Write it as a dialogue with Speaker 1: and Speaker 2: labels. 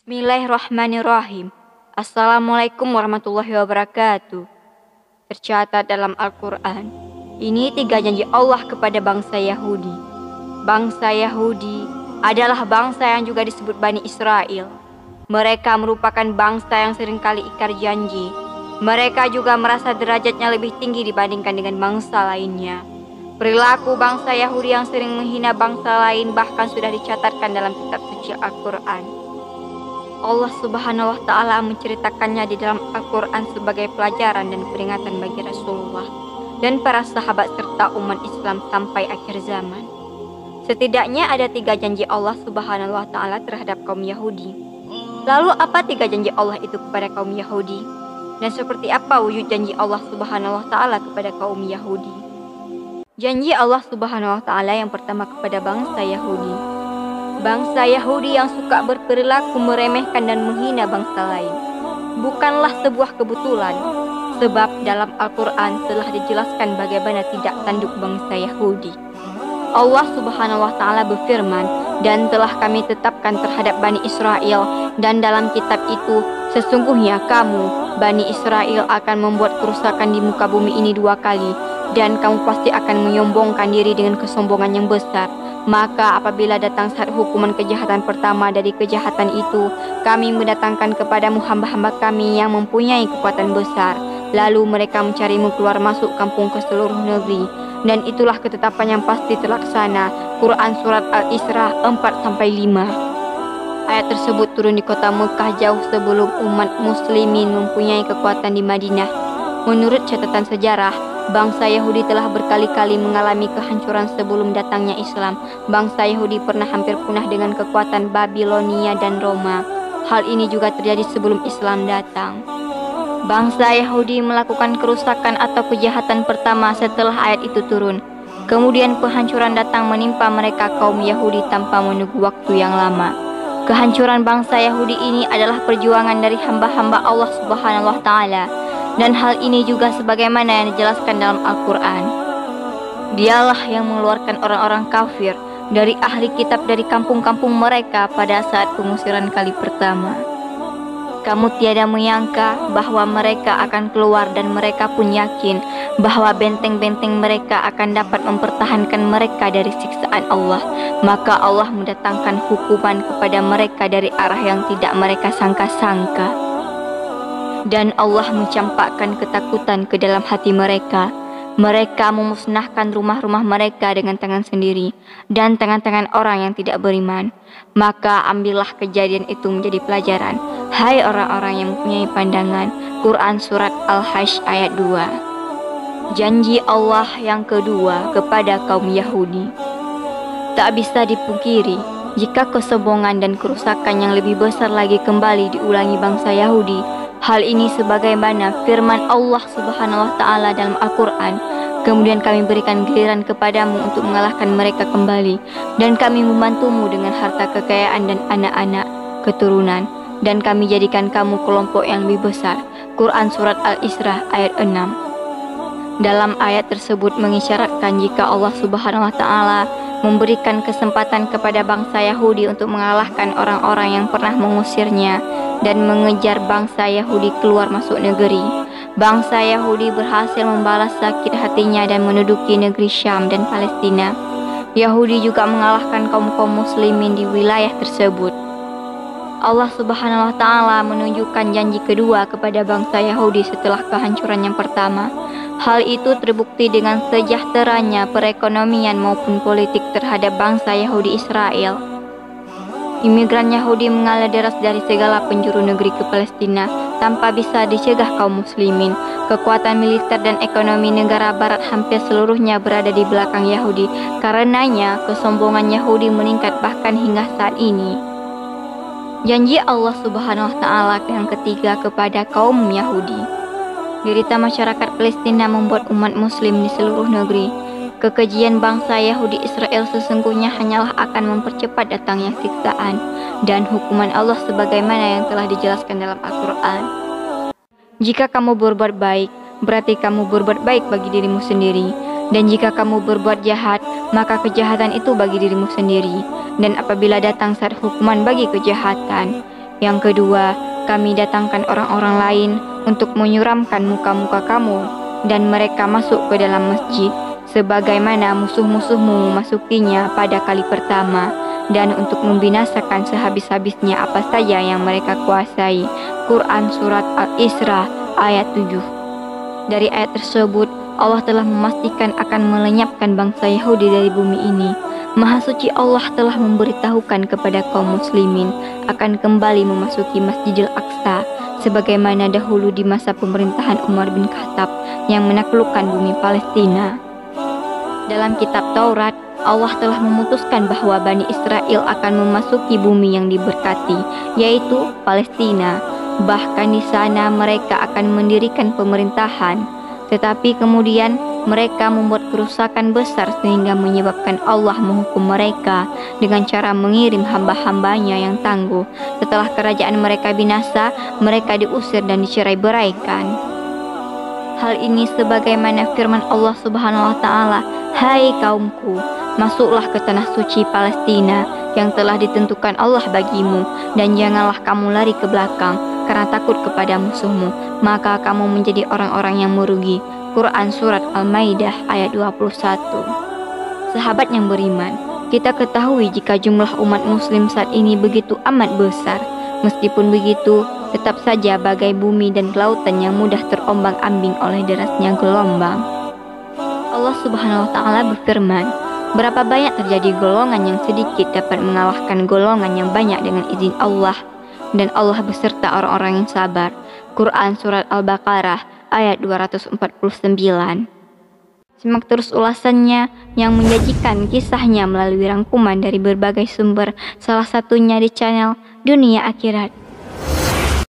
Speaker 1: Bismillahirrahmanirrahim. Assalamualaikum warahmatullahi wabarakatuh. Tercatat dalam Al-Quran, ini 3 janji Allah kepada bangsa Yahudi. Bangsa Yahudi adalah bangsa yang juga disebut Bani Israel. Mereka merupakan bangsa yang seringkali ingkar janji. Mereka juga merasa derajatnya lebih tinggi dibandingkan dengan bangsa lainnya. Perilaku bangsa Yahudi yang sering menghina bangsa lain bahkan sudah dicatatkan dalam kitab suci Al-Quran. Allah Subhanahu wa Ta'ala menceritakannya di dalam Al-Quran sebagai pelajaran dan peringatan bagi Rasulullah dan para sahabat serta umat Islam sampai akhir zaman. Setidaknya ada 3 janji Allah Subhanahu wa Ta'ala terhadap kaum Yahudi. Lalu apa 3 janji Allah itu kepada kaum Yahudi? Dan seperti apa wujud janji Allah Subhanahu wa Ta'ala kepada kaum Yahudi? Janji Allah Subhanahu wa Ta'ala yang pertama kepada bangsa Yahudi. Bangsa Yahudi yang suka berperilaku meremehkan dan menghina bangsa lain bukanlah sebuah kebetulan, sebab dalam Al-Quran telah dijelaskan bagaimana tidak tanduk bangsa Yahudi. Allah Subhanahu wa Ta'ala berfirman, dan telah kami tetapkan terhadap Bani Israel, dan dalam kitab itu sesungguhnya kamu Bani Israel akan membuat kerusakan di muka bumi ini 2 kali, dan kamu pasti akan menyombongkan diri dengan kesombongan yang besar. Maka apabila datang saat hukuman kejahatan pertama dari kejahatan itu, kami mendatangkan kepadamu hamba-hamba kami yang mempunyai kekuatan besar. Lalu mereka mencarimu keluar masuk kampung ke seluruh negeri. Dan itulah ketetapan yang pasti terlaksana. Quran Surat Al-Isra 4-5. Ayat tersebut turun di kota Mekah jauh sebelum umat muslimin mempunyai kekuatan di Madinah. Menurut catatan sejarah, bangsa Yahudi telah berkali-kali mengalami kehancuran sebelum datangnya Islam. Bangsa Yahudi pernah hampir punah dengan kekuatan Babilonia dan Roma. Hal ini juga terjadi sebelum Islam datang. Bangsa Yahudi melakukan kerusakan atau kejahatan pertama setelah ayat itu turun. Kemudian penghancuran datang menimpa mereka kaum Yahudi tanpa menunggu waktu yang lama. Kehancuran bangsa Yahudi ini adalah perjuangan dari hamba-hamba Allah Subhanahu wa Ta'ala. Dan hal ini juga sebagaimana yang dijelaskan dalam Al-Quran. Dialah yang mengeluarkan orang-orang kafir dari ahli kitab dari kampung-kampung mereka pada saat pengusiran kali pertama. Kamu tiada menyangka bahwa mereka akan keluar, dan mereka pun yakin bahwa benteng-benteng mereka akan dapat mempertahankan mereka dari siksaan Allah. Maka Allah mendatangkan hukuman kepada mereka dari arah yang tidak mereka sangka-sangka. Dan Allah mencampakkan ketakutan ke dalam hati mereka. Mereka memusnahkan rumah-rumah mereka dengan tangan sendiri dan tangan-tangan orang yang tidak beriman. Maka ambillah kejadian itu menjadi pelajaran, hai orang-orang yang mempunyai pandangan. Quran Surat Al-Hajj ayat 2. Janji Allah yang kedua kepada kaum Yahudi. Tak bisa dipungkiri, jika kesombongan dan kerusakan yang lebih besar lagi kembali diulangi bangsa Yahudi. Hal ini sebagaimana firman Allah Subhanahu wa Ta'ala dalam Al-Quran. Kemudian kami berikan giliran kepadamu untuk mengalahkan mereka kembali, dan kami membantumu dengan harta kekayaan dan anak-anak keturunan, dan kami jadikan kamu kelompok yang lebih besar. Quran Surat Al-Isra ayat 6. Dalam ayat tersebut mengisyaratkan jika Allah Subhanahu wa Ta'ala memberikan kesempatan kepada bangsa Yahudi untuk mengalahkan orang-orang yang pernah mengusirnya dan mengejar bangsa Yahudi keluar masuk negeri. Bangsa Yahudi berhasil membalas sakit hatinya dan menduduki negeri Syam dan Palestina. Yahudi juga mengalahkan kaum-kaum muslimin di wilayah tersebut. Allah Subhanahu wa Ta'ala menunjukkan janji kedua kepada bangsa Yahudi setelah kehancuran yang pertama. Hal itu terbukti dengan sejahteranya perekonomian maupun politik terhadap bangsa Yahudi Israel. Imigran Yahudi mengalir deras dari segala penjuru negeri ke Palestina tanpa bisa dicegah kaum muslimin. Kekuatan militer dan ekonomi negara barat hampir seluruhnya berada di belakang Yahudi. Karenanya kesombongan Yahudi meningkat bahkan hingga saat ini. Janji Allah Subhanahu wa Ta'ala yang ketiga kepada kaum Yahudi. Derita masyarakat Palestina membuat umat muslim di seluruh negeri. Kekejian bangsa Yahudi Israel sesungguhnya hanyalah akan mempercepat datangnya siksaan dan hukuman Allah sebagaimana yang telah dijelaskan dalam Al-Quran. Jika kamu berbuat baik, berarti kamu berbuat baik bagi dirimu sendiri. Dan jika kamu berbuat jahat, maka kejahatan itu bagi dirimu sendiri. Dan apabila datang saat hukuman bagi kejahatan, Yang kedua, kami datangkan orang-orang lain untuk menyuramkan muka-muka kamu dan mereka masuk ke dalam masjid sebagaimana musuh-musuhmu memasukinya pada kali pertama, dan untuk membinasakan sehabis-habisnya apa saja yang mereka kuasai. Quran Surat Al-Isra ayat 7. Dari ayat tersebut, Allah telah memastikan akan melenyapkan bangsa Yahudi dari bumi ini. Maha suci Allah telah memberitahukan kepada kaum muslimin akan kembali memasuki Masjidil Aqsa sebagaimana dahulu di masa pemerintahan Umar bin Khattab yang menaklukkan bumi Palestina. Dalam kitab Taurat, Allah telah memutuskan bahwa Bani Israel akan memasuki bumi yang diberkati, yaitu Palestina. Bahkan di sana mereka akan mendirikan pemerintahan. Tetapi kemudian mereka membuat kerusakan besar sehingga menyebabkan Allah menghukum mereka dengan cara mengirim hamba-hambanya yang tangguh. Setelah kerajaan mereka binasa, mereka diusir dan dicerai-beraikan. Hal ini sebagaimana firman Allah Subhanahu wa taala, "Hai kaumku, masuklah ke tanah suci Palestina yang telah ditentukan Allah bagimu, dan janganlah kamu lari ke belakang karena takut kepada musuhmu, maka kamu menjadi orang-orang yang merugi." Quran Surat Al-Maidah ayat 21. Sahabat yang beriman, kita ketahui jika jumlah umat muslim saat ini begitu amat besar. Meskipun begitu, tetap saja bagai bumi dan lautan yang mudah terombang-ambing oleh derasnya gelombang. Allah Subhanahu wa taala berfirman, "Berapa banyak terjadi golongan yang sedikit dapat mengalahkan golongan yang banyak dengan izin Allah, dan Allah beserta orang-orang yang sabar." Quran Surat Al-Baqarah ayat 249. Simak terus ulasannya yang menyajikan kisahnya melalui rangkuman dari berbagai sumber, salah satunya di channel Dunia Akhirat.